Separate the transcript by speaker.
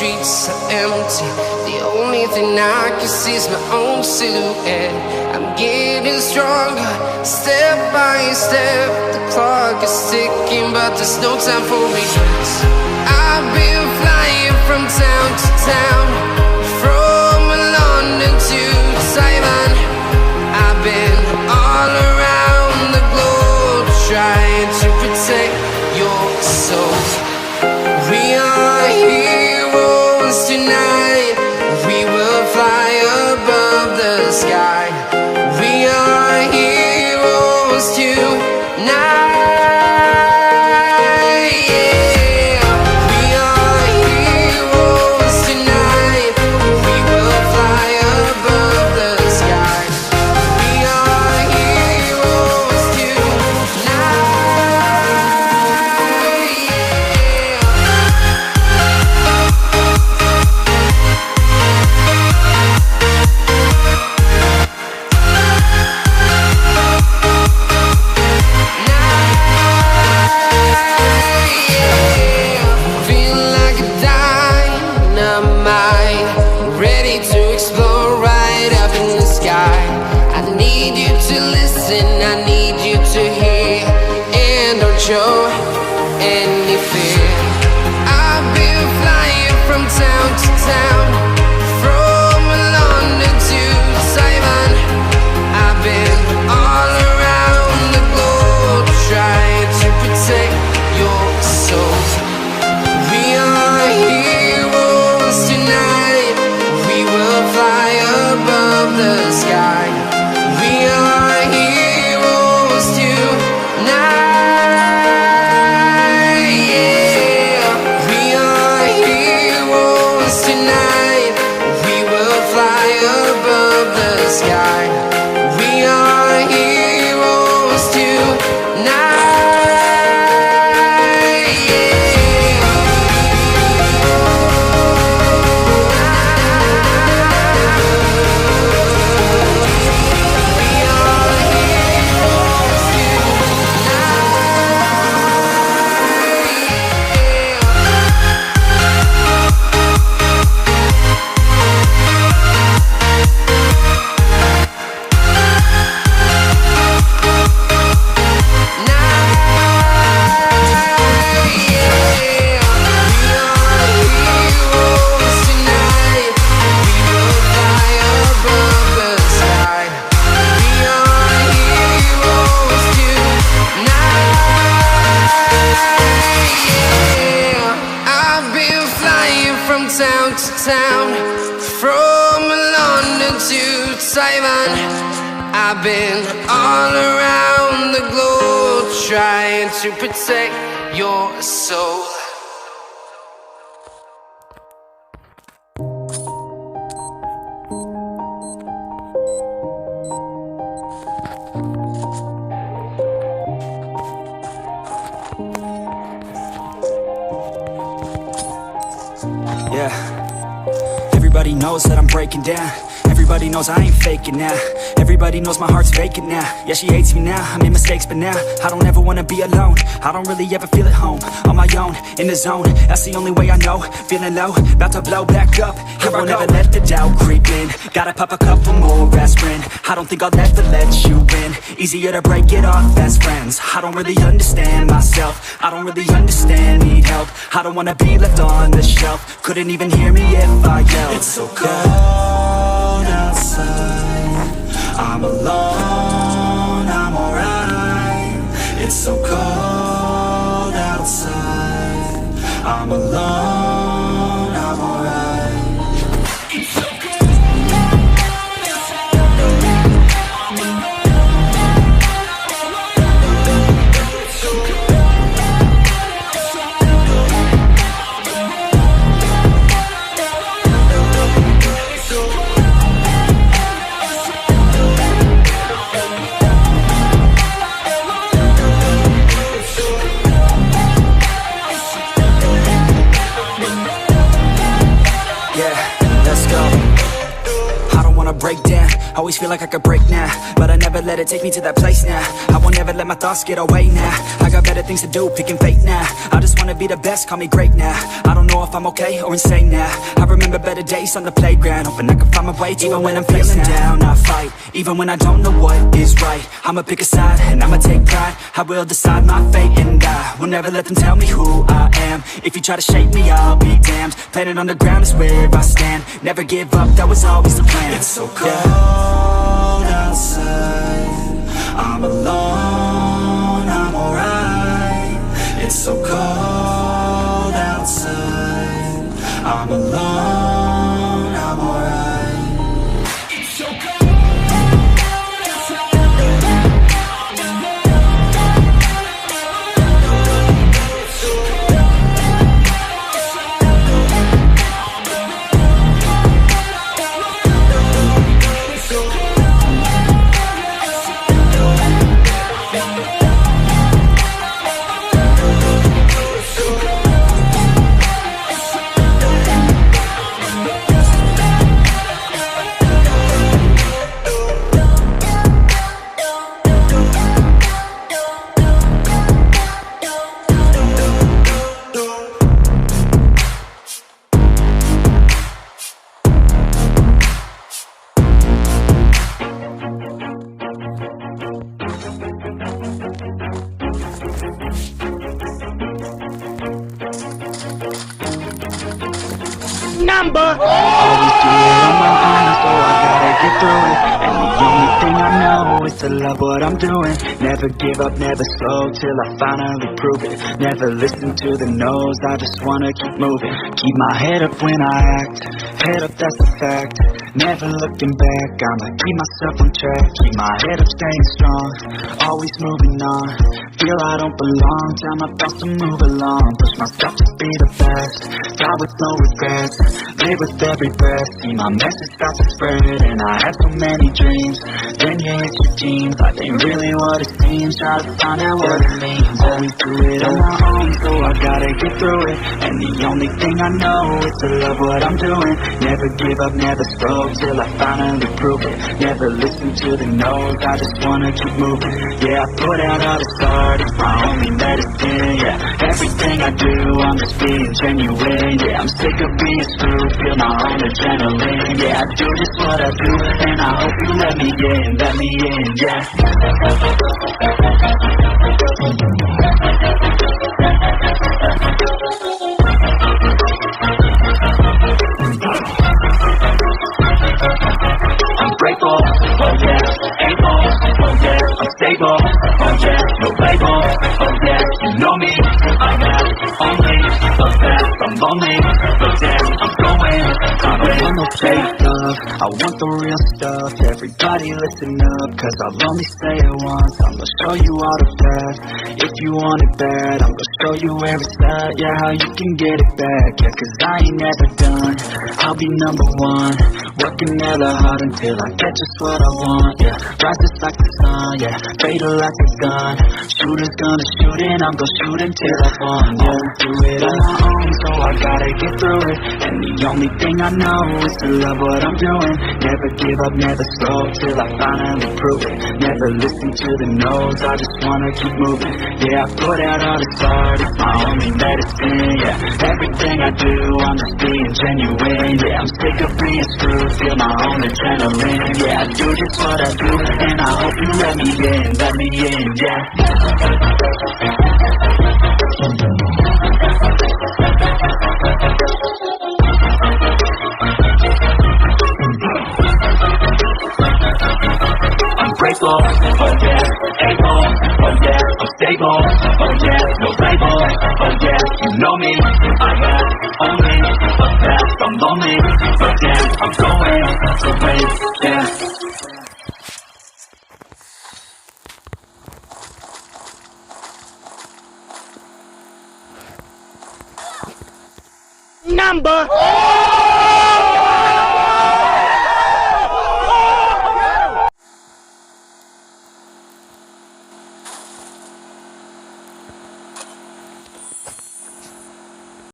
Speaker 1: streets are empty. The only thing I can see is my own silhouette. I'm getting stronger, step by step. The clock is ticking, but there's no time for regrets. I've been flying from town to town, from London to Taiwan. I've been all around the globe, trying to protect your soul. We are heroes tonight. We will fly above the sky. We are heroes tonight. Show any fear. I've been flying from town to town, from London to Taiwan. I've been all around the globe, trying to protect your soul. We are heroes tonight. We will fly above the sky. We are heroes tonight. Town to town, from London to Taiwan. I've been all around the globe, trying to protect your soul.
Speaker 2: Yeah, everybody knows that I'm breaking down. Everybody knows I ain't faking now. Everybody knows my heart's vacant now. Yeah, she hates me now, I made mistakes but now I don't ever wanna be alone. I don't really ever feel at home. On my own, in the zone, that's the only way I know. Feeling low, about to blow back up. I won't ever let the doubt creep in. Gotta pop a couple more aspirin. I don't think I'll ever let you in. Easier to break it off best friends. I don't really understand myself. I don't really understand, need help. I don't wanna be left on the shelf. Couldn't even hear me if I yelled. It's so cold outside, I'm alone, I'm alright. It's so cold outside, I'm alone, I'm alright. It's so cold outside, I'm alone. It's so cold wanna break down. Always feel like I could break now, but I never let it take me to that place now. I won't ever let my thoughts get away now. I got better things to do, picking fate now. I just wanna be the best, call me great now. I don't know if I'm okay or insane now. I remember better days on the playground, hoping I can find my way even when I'm feeling down. I fight, even when I don't know what is right. I'ma pick a side, and I'ma take pride. I will decide my fate, and I will never let them tell me who I am. If you try to shape me, I'll be damned. Planet on the ground is where I stand. Never give up, that was always the plan. It's so cold outside, I'm alone, I'm alright. It's so cold outside, I'm alone, I'm alright. It's so cold.
Speaker 3: Always do it on my own, so I gotta get through it. And the only thing I know is to love what I'm doing. Never give up, never slow, till I finally prove it. Never listen to the no's, I just wanna keep moving. Keep my head up when I act, head up, that's a fact. Never looking back, I'ma keep myself on track. Keep my head up, staying strong, always moving on. Feel I don't belong, tell my thoughts to move along. Push myself to be the best, die with no regrets. Live with every breath, see my message start to spread. And I had so many dreams, then you hit your teens. Life ain't really what it seems, try to find out what it means. Always do it on my own, so I gotta get through it. And the only thing I know is to love what I'm doing. Never give up, never slow, till I finally prove it. Never listen to the no's, I just wanna keep moving. Yeah, I put out all this art, it's my only medicine. Yeah, everything I do, I'm just being genuine. Yeah, I'm sick of being screwed, feel my own adrenaline. Yeah, I do just what I do, and I hope you let me in, yeah. I'm grateful, oh yeah, able, oh yeah, I'm stable, oh yeah, no label, oh yeah, you know me, I have only the best, I'm lonely, but damn, I'm going, I don't want no fake love, I want the real stuff. Everybody listen up, cause I'll only say it once. I'm gonna show you all the path, if you want it bad. I'm gonna show you where it's at, yeah, how you can get it back. Yeah, cause I ain't never done, I'll be number one. Working hella hard until I get just what I want, yeah. Rise just like the sun, yeah, fatal like a gun. Shooter's gonna shoot and I'm gonna shoot until I won, yeah. Do it on my own, so I gotta get through it. And the only thing I know is to love what I'm doing. Never give up, never slow, till I finally prove it. Never listen to the no's, I just wanna keep moving. Yeah, I put out all this art, it's my only medicine. Yeah, everything I do, I'm just being genuine. Yeah, I'm sick of being screwed, feel my own adrenaline. Yeah, I do just what I do, and I hope you let me in, yeah. I'm grateful, oh yeah, able, oh yeah, I'm stable, oh yeah, no label, oh yeah, you know me, I have only the best, I'm lonely, but damn, I'm going to wait, yeah.
Speaker 4: Number